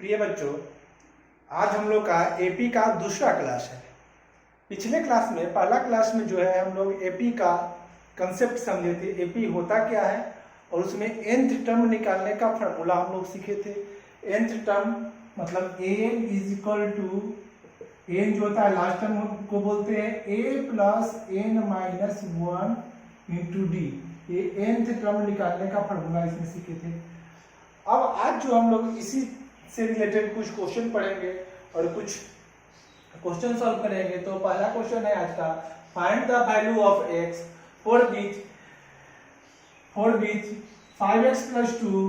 प्रिय बच्चों, आज हम लोग का एपी का दूसरा क्लास है। पिछले क्लास में पहला क्लास में जो है हम लोग एपी का कंसेप्ट समझे थे, एपी होता क्या है और उसमें nth टर्म निकालने का फॉर्मूला हम लोग सीखे थे। nth टर्म मतलब n is equal to n जो होता है लास्ट टर्म को बोलते हैं a plus n minus 1 into D. ये nth टर्म निकालने का फॉर्मूला इसमें सीखे थे। अब आज जो हम लोग इसी से रिलेटेड कुछ क्वेश्चन पढ़ेंगे और कुछ क्वेश्चन सॉल्व करेंगे। तो पहला क्वेश्चन है आज का, find the value of x for which 5x plus 2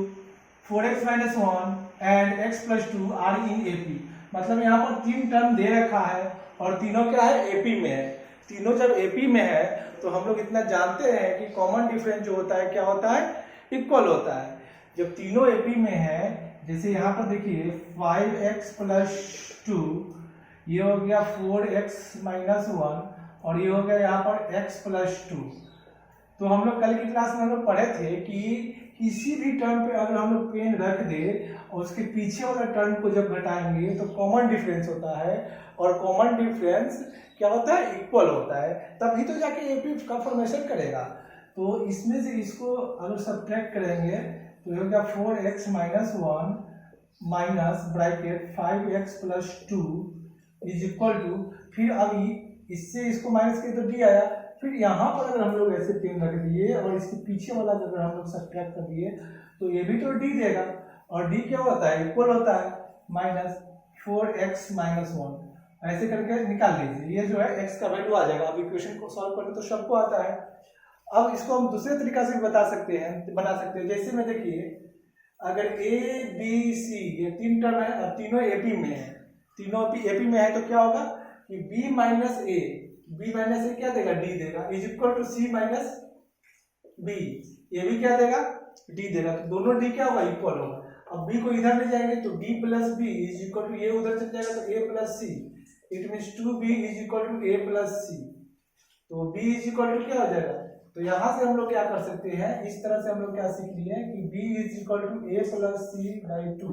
4x minus 1 and x plus 2 are in AP. मतलब यहाँ पर तीन टर्म दे रखा है और तीनों क्या है, एपी में है। तीनों जब एपी में है तो हम लोग इतना जानते हैं कि कॉमन डिफरेंस जो होता है क्या होता है, इक्वल होता है। जब तीनों एपी में है, जैसे यहाँ पर देखिए 5x प्लस 2, ये हो गया 4x माइनस 1 और ये हो गया यहाँ पर x प्लस 2। तो हम लोग कल की क्लास में हम लोग पढ़े थे कि किसी भी टर्म पे अगर हम लोग पेन रख दे और उसके पीछे वाला टर्म को जब घटाएंगे तो कॉमन डिफरेंस होता है, और कॉमन डिफरेंस क्या होता है, इक्वल होता है, तभी तो जाके एपी का फॉर्मेशन करेगा। तो इसमें से इसको अगर सब्ट्रैक्ट करेंगे तो ये हो गया 4x minus 1 minus bracket 5x plus 2 is equal to, फिर अभी इससे इसको माइनस किया तो डी आया। फिर यहाँ पर अगर हम लोग ऐसे पेन रख दिए और इसके पीछे वाला अगर हम लोग सब्ट्रैक्ट कर दिए तो ये भी तो डी देगा, और डी क्या होता है, इक्वल होता है माइनस 4x माइनस 1। ऐसे करके निकाल लीजिए, ये जो है x का वैल्यू आ जाएगा। अब इक्वेशन को सॉल्व करने तो सबको आता है। अब इसको हम दूसरे तरीका से बना सकते हैं। जैसे में देखिए, अगर ए बी सी ये तीन टर्म है और तीनों एपी में है, तीनों एपी में है तो क्या होगा कि b माइनस ए क्या देगा, डी देगा, is equal to C minus B, ये भी क्या देगा, डी देगा। तो दोनों डी क्या होगा, इक्वल होगा। अब b को इधर ले जाएंगे तो d plus B is equal to, ये उधर चल जाएगा तो a प्लस सी, it means 2b is equal to a plus सी। तो b इज इक्वल टू क्या हो जाएगा, तो यहां से हम लोग क्या कर सकते हैं, इस तरह से हम लोग क्या सीख लिए कि b is equal to a plus C by 2।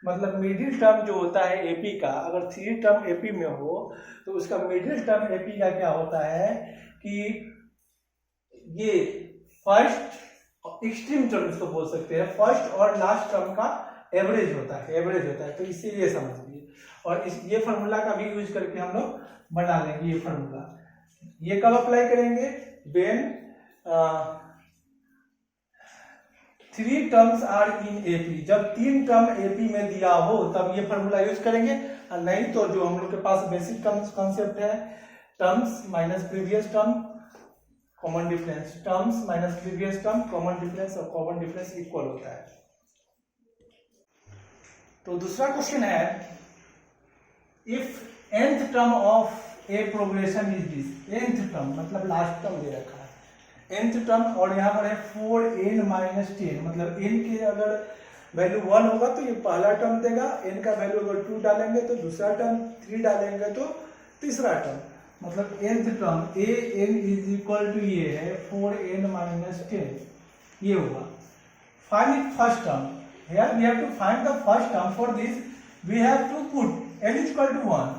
मतलब मिडिल टर्म जो होता है एपी का, अगर थ्री टर्म एपी में हो तो उसका मिडिल टर्म एपी का क्या होता है कि ये फर्स्ट एक्सट्रीम टर्म इसको बोल सकते हैं, फर्स्ट और लास्ट टर्म का एवरेज होता है। तो इससे ये समझिए, और ये फार्मूला का भी यूज करके हम लोग बना लेंगे ये फार्मूला। ये कब अप्लाई करेंगे, when three terms are in AP. जब तीन टर्म एपी में दिया हो तब ये फार्मूला यूज करेंगे, और नहीं तो जो हम लोग के पास बेसिक टर्म्स कॉन्सेप्ट है, terms minus previous term common difference, terms minus previous term common difference, और कॉमन डिफरेंस इक्वल होता है। तो दूसरा क्वेश्चन है, if nth term of A progression is this. nth term मतलब लास्ट टर्म दे रखा है, nth टर्म, और यहाँ पर है 4n माइनस 10। मतलब n के अगर वैल्यू 1 होगा तो ये पहला टर्म देगा, n का वैल्यू अगर 2 डालेंगे तो दूसरा टर्म, 3 डालेंगे तो तीसरा टर्म। मतलब nth term an is equal to ये है 4n माइनस 10, ये होगा। Find first term, here we have to find the first term. For this we have to put n is equal to 1.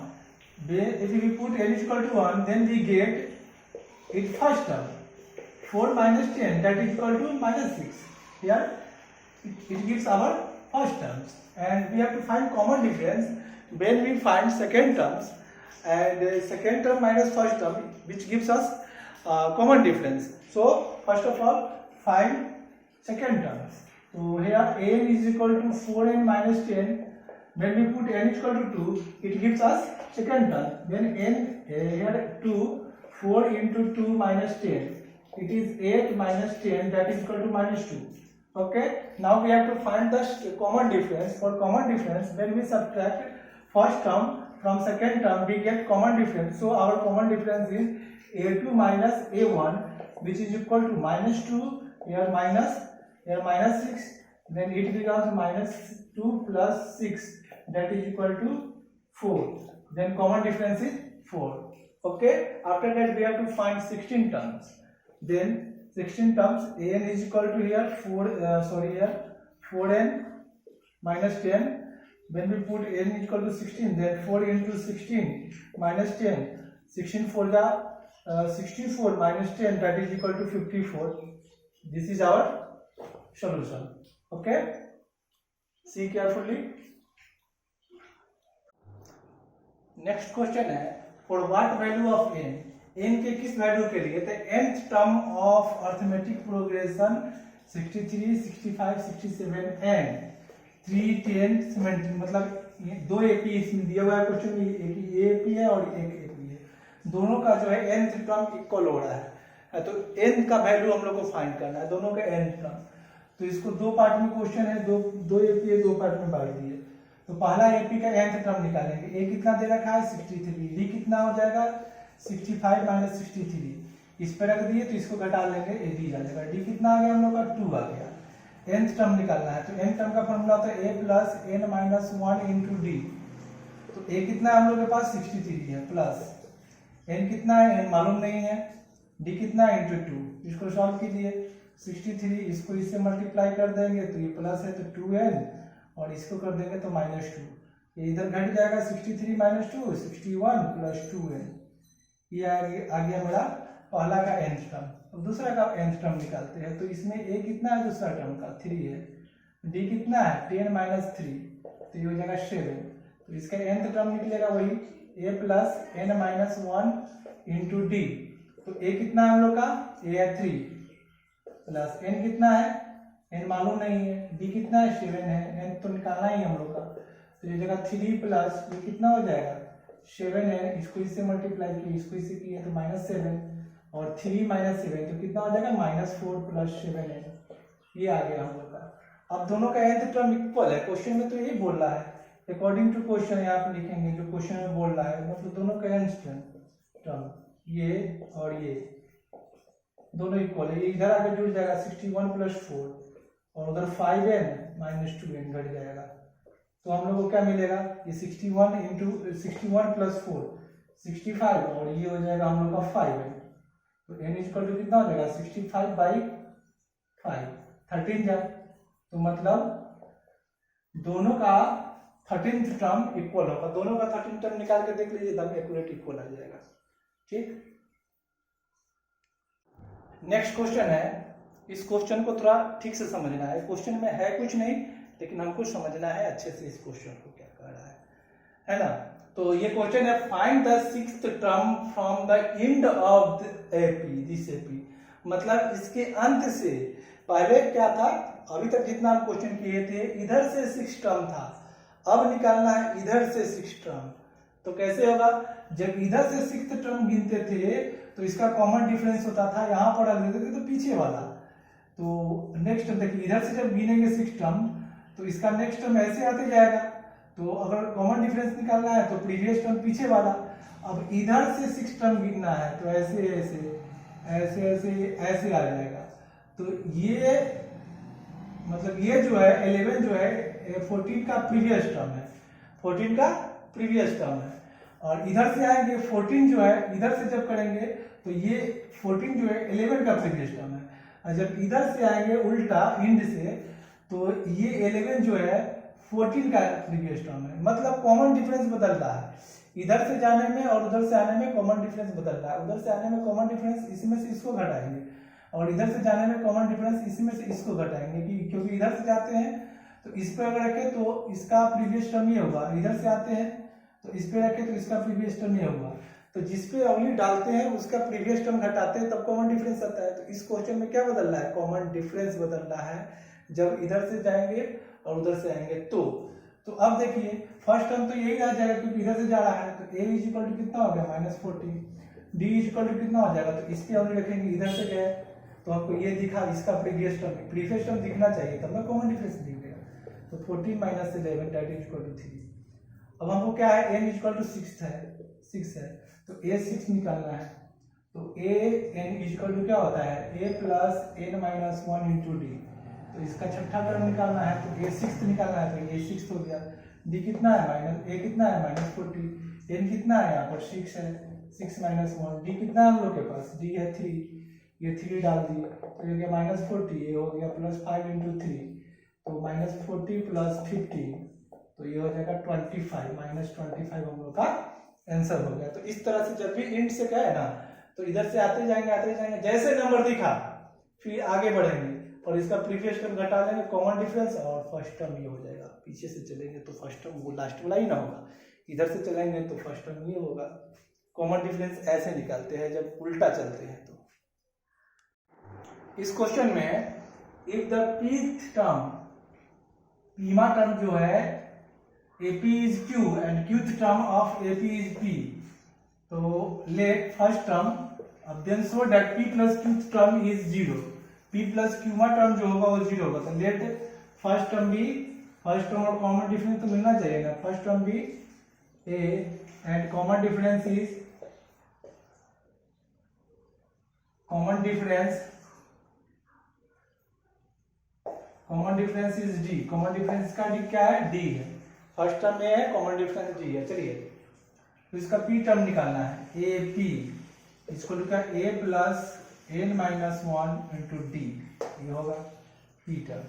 If we put n is equal to 1, then we get it first term 4 minus 10, that is equal to minus 6. Here it gives our first terms, and we have to find common difference when we find second terms, and second term minus first term which gives us common difference. So first of all find second terms. So here n is equal to 4n minus 10. When we put n is equal to 2, it gives us second term. Then n here 2, 4 into 2 minus 10. It is 8 minus 10, that is equal to minus 2. Okay. Now we have to find the common difference. For common difference, when we subtract first term from second term, we get common difference. So our common difference is a2 minus a1, which is equal to minus 2. Here minus 6, then it becomes minus 2 plus 6, that is equal to 4. Then common difference is 4. Okay. After that we have to find 16 terms. Then 16 terms, an is equal to here 4n minus 10 when we put n equal to 16, then 4 into 16 minus 10, 16 4 जा 64 minus 10, that is equal to 54. This is our solution. Okay, see carefully. Next question है, for what value of n, n के किस value के लिए, तो nth term of arithmetic progression 63, 65, 67 and 3, 10, 17, मतलब ये दो एपी इसमें दिया हुआ है क्वेश्चन में, एक ये एपी है और एक एपी है, दोनों का जो है nth टर्म इक्वल हो रहा है, तो n का वैल्यू हम लोग को फाइंड करना है, दोनों का nth टर्म। तो इसको दो पार्ट में क्वेश्चन है, दो एपी है, दो पार्ट में बांट दिए। तो पहला एपी का nth टर्म निकालेंगे, ए कितना दे रखा है 63, डी कितना हो जाएगा 65 माइनस 63, इस पर रख दिए तो इसको घटा लेंगे, ए डी आ जाएगा, डी कितना आ गया हम लोग का 2 आ गया। nth टर्म निकालना है, तो n टर्म का फॉर्मूला होता है a plus n minus 1 into D. तो a कितना है हम लोग के पास 63 है, प्लस n कितना है n मालूम नहीं है, d कितना है इंटू 2, इसको सॉल्व कीजिए, 63 इसको इससे मल्टीप्लाई कर देंगे तो ये प्लस है तो 2n, और इसको कर देंगे तो माइनस 2, ये इधर घट जाएगा 63 माइनस 2 61 प्लस 2n, ये आ गया मेरा पहला का nth टर्म। अब दूसरा का nth टर्म निकालते हैं, तो इसमें a कितना है दूसरा टर्म का 3 है, d कितना है 10 माइनस 3, तो ये हो जाएगा 7, तो इसका nth टर्म निकलेगा वही a plus n minus 1 into D. तो a कितना है हम लोग का, a है 3 प्लस n कितना है n मालूम नहीं है, d कितना है 7 है, n तो निकालना ही हम लोग का, तो ये जगह 3 प्लस ये कितना हो जाएगा 7 है, इसको इससे मल्टीप्लाई किए, इसको इससे किए तो माइनस 7, और 3 माइनस 7 तो कितना हो जाएगा -4 प्लस 7 है, ये आ गया हम लोग का। अब दोनों का nth टर्म इक्वल है, क्वेश्चन में तो यही बोल रहा है, अकॉर्डिंग टू क्वेश्चन यहाँ पे लिखेंगे जो क्वेश्चन में बोल रहा है, मतलब दोनों का nth टर्म ये और ये दोनों इक्वल है, ये इधर आके जुड़ जाएगा 61 प्लस 4, और उधर 5n माइनस 2n घट जाएगा, तो हम लोग को क्या मिलेगा, ये 61 इंटू 61 प्लस 4 65, और ये हो जाएगा हम लोग का 5n, तो n इक्वल टू कितना हो जाएगा 65 बाई 5 13 जाए, तो मतलब दोनों का 13th टर्म इक्वल होगा, दोनों का 13th टर्म निकाल के देख लीजिए, एकदम एक्यूरेट इक्वल आ जाएगा। ठीक, नेक्स्ट क्वेश्चन है, इस क्वेश्चन को थोड़ा ठीक से समझना है, क्वेश्चन में है कुछ नहीं लेकिन हमको समझना है अच्छे से इस क्वेश्चन को क्या कह रहा है ना। तो ये क्वेश्चन है, find the 6th term from the end of the AP, this AP, मतलब इसके अंत से, पहले क्या था, अभी तक जितना हम क्वेश्चन किए थे इधर से 6 टर्म था, अब निकालना है इधर से 6 टर्म, तो कैसे होगा, जब इधर से 6th टर्म गिनते थे तो इसका कॉमन डिफरेंस होता था, यहाँ पर रख देते थे तो पीछे वाला, तो नेक्स्ट देखिए इधर से जब गिनेंगे 6 टर्म तो इसका नेक्स्ट टर्म ऐसे आते जाएगा, तो अगर कॉमन डिफरेंस निकालना है तो प्रीवियस टर्म पीछे वाला, अब इधर से 6 टर्म गिनना है तो ऐसे ऐसे ऐसे ऐसे ऐसे आ जाएगा, तो ये मतलब ये जो है 11 जो है 14 का प्रीवियस टर्म है, 14 का प्रीवियस टर्म है, और इधर से आएंगे 14 जो है, इधर से जब करेंगे तो ये 14 जो है 11 का प्रीवियस टर्म है, और जब इधर से आएंगे उल्टा इंड से तो ये 11 जो है 14 का प्रीवियस टर्म है, मतलब कॉमन डिफरेंस बदल रहा है, इधर से जाने में और उधर से आने में कॉमन डिफरेंस बदल रहा है, उधर से आने में कॉमन डिफरेंस इसमें से इसको घटाएंगे, और इधर से जाने में कॉमन डिफरेंस इसमें से इसको घटाएंगे, क्योंकि इधर से जाते हैं तो इस पर अगर रखें तो इसका प्रीवियस टर्म ये होगा, इधर से आते हैं तो इस पे रखें तो इसका प्रीवियस टर्म ये होगा, तो जिस पे अगली डालते हैं उसका प्रीवियस टर्म घटाते हैं तब कॉमन डिफरेंस आता है, तो इस क्वेश्चन में क्या बदल रहा है, कॉमन डिफरेंस बदल रहा है, जब इधर से जाएंगे और उधर से आएंगे तो अब देखिए फर्स्ट टर्म तो यही आ जाएगा क्योंकि इधर से जा रहा है, तो a इज इक्वल टू कितना हो गया -14, d इज इक्वल टू कितना हो जाएगा, तो इस पे हम रखेंगे, इधर से गए तो आपको ये दिखा, इसका प्रीवियस टर्म दिखना चाहिए तब ना कॉमन डिफरेंस दिखेगा, तो 14 minus 11 that is equal to 3। अब हमको क्या है, n इक्वल टू 6 है, तो a 6 निकालना है, तो a n इक्वल टू क्या होता है, a plus n minus 1 into D, तो इसका छठा टर्म निकालना है, तो a 6 निकालना है, तो a 6 हो गया, d कितना है a कितना है -40, n कितना है यहाँ पर 6 है, 6 माइनस 1, d कितना है हम लोग के पास, d है 3, ये 3 डाल दिए तो ये गया -40, ये हो गया +5 इंटू 3, तो -40 प्लस 50, तो ये हो जाएगा 25 -25 हम लोग का आंसर हो गया। तो इस तरह से जब भी इंट से क्या है ना, तो इधर से आते जाएंगे, जैसे नंबर दिखा फिर आगे बढ़ेंगे और इसका प्रीवियस टर्म घटा लेंगे, कॉमन डिफरेंस, और फर्स्ट टर्म ये हो जाएगा। पीछे से चलेंगे तो फर्स्ट टर्म वो लास्ट वाला ही ना होगा, इधर से चलेंगे तो फर्स्ट टर्म ये होगा। कॉमन डिफरेंस ऐसे निकालते हैं जब उल्टा चलते हैं। तो इस क्वेश्चन में if the pth term, Pima term जो है AP is Q and qth term of AP is P, तो let first term then show that P plus qth term is 0, P plus qमा term जो होगा वो 0 होगा। तो let first term भी, first term और कॉमन डिफरेंस तो मिलना चाहिए ना, फर्स्ट टर्म भी A and common difference is D, common difference का D क्या है, D है, फर्स्ट टर्म में है, कॉमन डिफरेंस D है। चलिए तो इसका P टर्म निकालना है, AP इसको लिखा A plus n-1 into D, ये होगा P टर्म।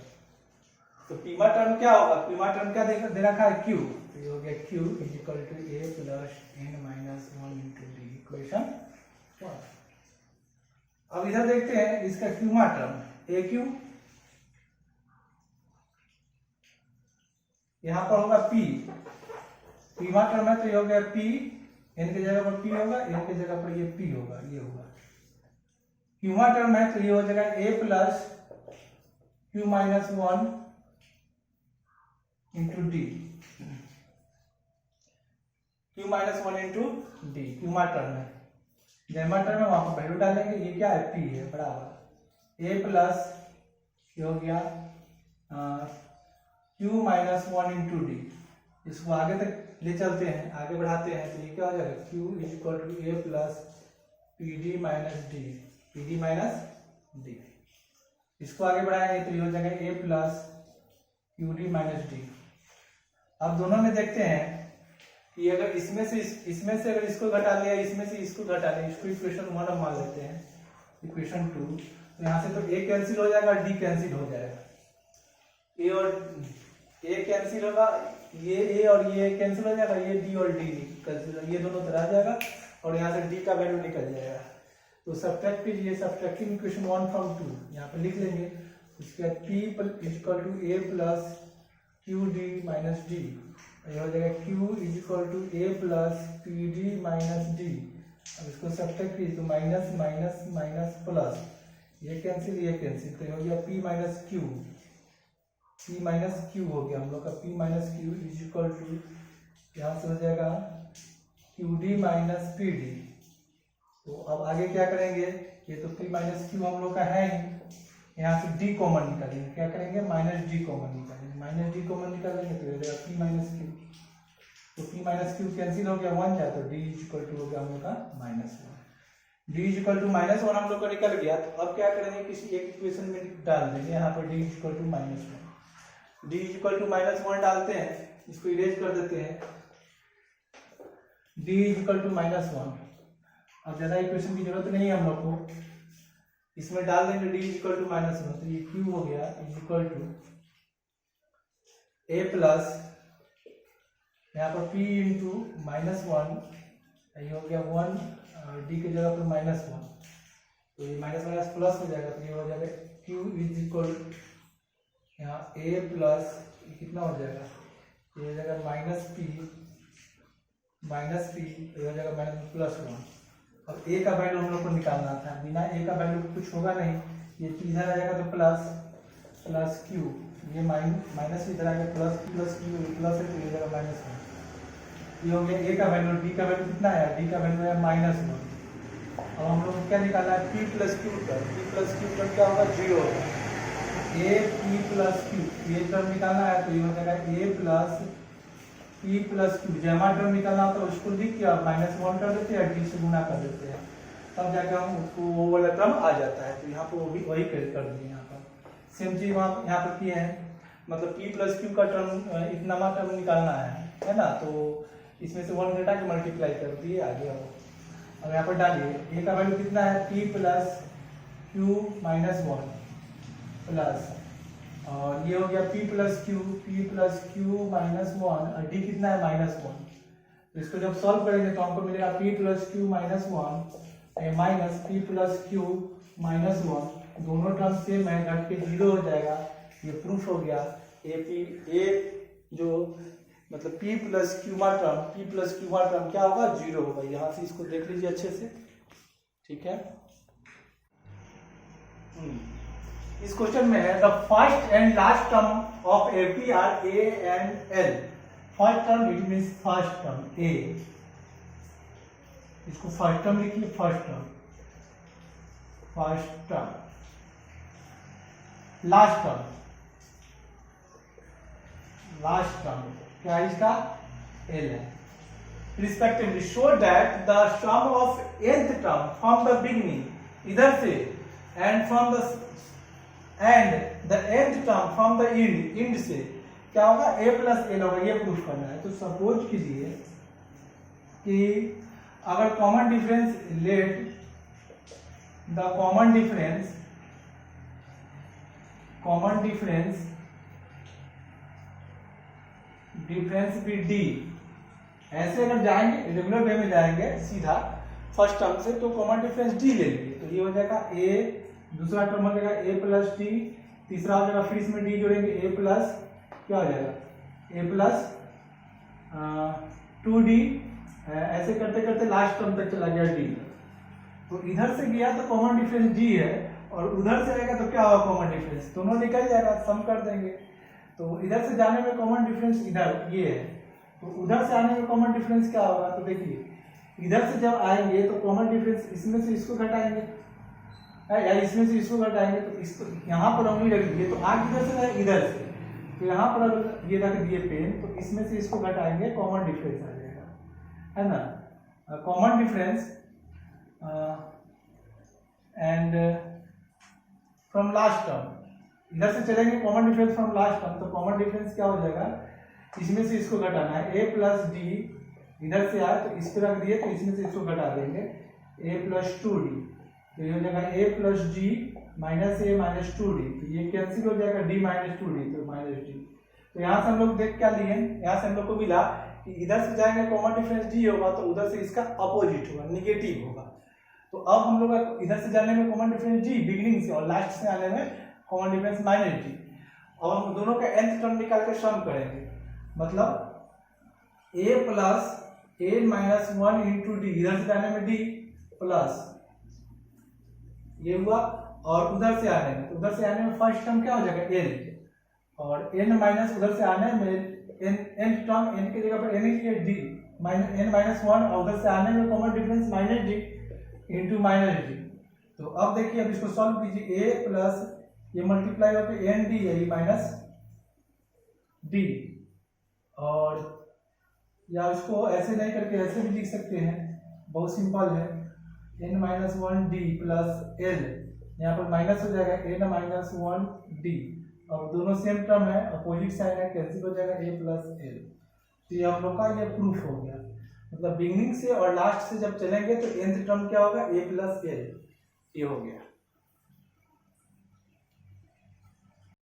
तो पीमा टर्म क्या होगा, पीमा टर्म क्या दे रखा है, Q, तो ये हो गया Q is equal to A plus n-1 into D, equation 1। अब इधर देखते हैं इसका क्यूमा टर्म AQ, यहां पर होगा P, पीमा टर्म है तो ये हो गया P, n की जगह पर P होगा, n की जगह पर ये P होगा, ये होगा। क्यूमा टर्म है तो ये हो जाएगा A plus Q-1 into D, Q-1 into D क्यूमा टर्म है। जैमा टर्म है वहां पर वैल्यू डालेंगे, ये क्या है, P है, बराबर A प्लस ये हो गया Q-1 इंटू D। इसको आगे तक ले चलते हैं, आगे बढ़ाते हैं, तो ये क्या हो जाएगा, Q is equal to A plus PD minus D, PD minus D। इसको आगे बढ़ाएंगे तो ये हो जाएगा A plus QD minus D। अब दोनों में देखते हैं कि अगर इसमें से अगर इसको घटा लिया, इसमें से इसको घटा लिया, इसको इक्वेशन 1 हम मान लेते हैं, इक्वेशन 2, तो यहाँ से तो A कैंसिल हो जाएगा, D कैंसिल हो जाएगा, A और A कैंसिल होगा, ये A और ये कैंसिल हो जाएगा, ये D और D कैंसिल, ये दोनों तरह आ जाएगा और यहाँ से D का वैल्यू निकल जाएगा। तो सब्ट्रैक्ट कीजिए, सब्ट्रैक्टिंग इक्वेशन 1 फ्रॉम 2 यहाँ पर लिख लेंगे। उसके बाद P is equal to A plus QD minus D, ये हो जाएगा Q is equal to A plus PD minus D। अब इसको सब्ट्रैक्ट कीजिए तो माइनस माइनस माइनस प्लस, ये कैंसिल ये कैंसिल, तो ये हो गया P minus Q, P minus Q हो गया हम लोग का, P minus Q is equal to यहाँ से हो जाएगा QD माइनस PD। तो अब आगे क्या करेंगे, ये तो P माइनस Q हम लोग का है ही, यहाँ से D कॉमन निकालेंगे, क्या करेंगे, माइनस D कॉमन निकालेंगे, माइनस D कॉमन निकालेंगे तो हो जाएगा P माइनस Q, तो P माइनस Q कैंसिल हो गया, 1 जाए तो D इज इक्वल टू हो गया हम लोग का -1, D इज इक्वल टू -1 हम लोग का निकल गया। तो अब क्या करेंगे, किसी एक इक्वेशन में डाल देंगे, यहाँ पर D is equal to -1, D is equal to -1 डालते हैं, इसको इरेज कर देते हैं, D इज इक्वल टू -1। अब ज्यादा इक्वेशन की जरूरत नहीं है हम लोग को, इसमें डाल देंगे D इज इक्वल टू -1, तो ये Q हो गया is equal to A plus यहाँ पर P इंटू -1, ये हो गया 1, D की जगह पर -1, तो ये माइनस प्लस हो जाएगा, तो ये हो जाएगा Q इज इक्वल यहाँ A प्लस कितना हो जाएगा, ये हो जाएगा माइनस P, ये हो जाएगा -+1। अब A का वैल्यू हम लोग को निकालना था, बिना A का वैल्यू कुछ होगा नहीं, ये इधर आ जाएगा तो प्लस Q, ये माइनस इधर आ गया, प्लस Q प्लस है तो ये जाएगा -1, ये हो गया A का वैल्यू। D का वैल्यू कितना है, D का वैल्यू है -1। अब हम लोग को क्या निकालना है, P plus Q term, P plus Q term क्या होगा, 0 होगा, A P प्लस Q, ये टर्म निकालना है तो ये हो जाएगा A plus P plus Q। जमा टर्म निकालना हो तो उसको लिख के -1 कर देते हैं, D से गुना कर देते हैं, तब जाकर हम उसको वो वाला टर्म आ जाता है। तो यहाँ पर वो भी वही कर दिए, यहाँ पर सेम चीज वहाँ यहाँ पर किए हैं, मतलब P प्लस Q का टर्म इतना टर्म निकालना है ना, तो इसमें से 1 घटा के मल्टीप्लाई कर दिए, आगे अब यहाँ पर डालिए, A का वैल्यू कितना है, P प्लस Q -1 प्लस, और ये हो गया p plus Q minus one, और d कितना है -1। तो इसको जब सॉल्व करेंगे तो हमको मिलेगा p plus Q minus one minus p plus Q minus one, दोनों टर्म सेम है, घट के 0 हो जाएगा। ये प्रूफ हो गया। ए जो मतलब p प्लस क्यूमा टर्म क्या होगा, 0 होगा। यहाँ से इसको देख लीजिए अच्छे से, ठीक है। इस क्वेश्चन में है the first and last term of AP are A and L. First term it means first term A, इसको फर्स्ट टर्म लिखिए, फर्स्ट टर्म। लास्ट टर्म क्या है इसका, एल है। Respectively show that the sum of nth term from the beginning इधर से and from the nth term from the end से क्या होगा, a प्लस एल होगा। ये प्रूफ करना है। तो सपोज कीजिए कि अगर common difference let the common difference भी डी, ऐसे अगर जाएंगे रेगुलर वे में जाएंगे सीधा फर्स्ट टर्म से, तो कॉमन डिफरेंस डी ले लेंगे। तो ये हो जाएगा ए, दूसरा टर्म हो जाएगा ए प्लस डी, तीसरा हो जाएगा, फिर इसमें डी जोड़ेंगे, ए प्लस क्या हो जाएगा, ए प्लस 2d, ऐसे करते करते लास्ट टर्म तक चला गया डी। तो इधर से गया तो कॉमन डिफरेंस डी है, और उधर से आएगा तो क्या होगा, कॉमन डिफरेंस, दोनों निकल जाएगा, सम कर देंगे। तो इधर से जाने में कॉमन डिफरेंस इधर ये है, तो उधर से आने में कॉमन डिफरेंस क्या होगा। तो देखिए इधर से जब आएंगे तो कॉमन डिफरेंस इसमें से इसको घटाएंगे या इसमें से इसको घटाएंगे, तो इसको यहाँ पर उंगली रख दिए, तो आग इधर से है इधर से, तो यहाँ पर ये रख दिए पेन, तो इसमें से इसको घटाएंगे, कॉमन डिफरेंस आ जाएगा, है ना। Common difference and from last term, इधर से चलेंगे common difference from last term, तो कॉमन डिफरेंस क्या हो जाएगा, इसमें से इसको घटाना है, a प्लस डी इधर से आए तो इस पर रख दिए, तो इसमें से इसको घटा देंगे, a प्लस 2d, तो ये हो जाएगा a plus D minus a minus 2d, तो ये कैंसिल हो जाएगा, d माइनस 2d, तो माइनस डी। तो यहाँ से हम लोग देख क्या लिए, यहाँ से हम लोग को मिला कि इधर से जाएंगे कॉमन डिफरेंस d होगा, तो उधर से इसका अपोजिट होगा, निगेटिव होगा। तो अब हम लोग इधर से जाने में कॉमन डिफरेंस d बिगिनिंग से, और लास्ट से आने में कॉमन डिफरेंस माइनस d। अब हम दोनों का nth टर्म निकाल के सम करेंगे, मतलब a plus a minus 1 into D, इधर से जाने में d प्लस ये हुआ, और उधर से आने में फर्स्ट टर्म क्या हो जाएगा, n, और n माइनस उधर से आने में n टर्म, n की जगह पर n लिखिए d माइनस n माइनस 1, और उधर से आने में common difference minus d into minus d। तो अब देखिए, अब इसको सॉल्व कीजिए, a प्लस ये मल्टीप्लाई होकर एन डी है माइनस डी, और या इसको ऐसे नहीं करके ऐसे भी लिख सकते हैं, बहुत सिंपल है, n minus 1 D plus L, यहाँ पर माइनस हो जाएगा n माइनस 1 डी, और दोनों सेम टर्म है, अपोजिट साइन है, कैंसिल हो जाएगा a प्लस एल। तो ये हम लोग का ये प्रूफ हो गया, मतलब बिगिनिंग से और लास्ट से जब चलेंगे तो nth टर्म क्या होगा, a प्लस एल, ये हो गया।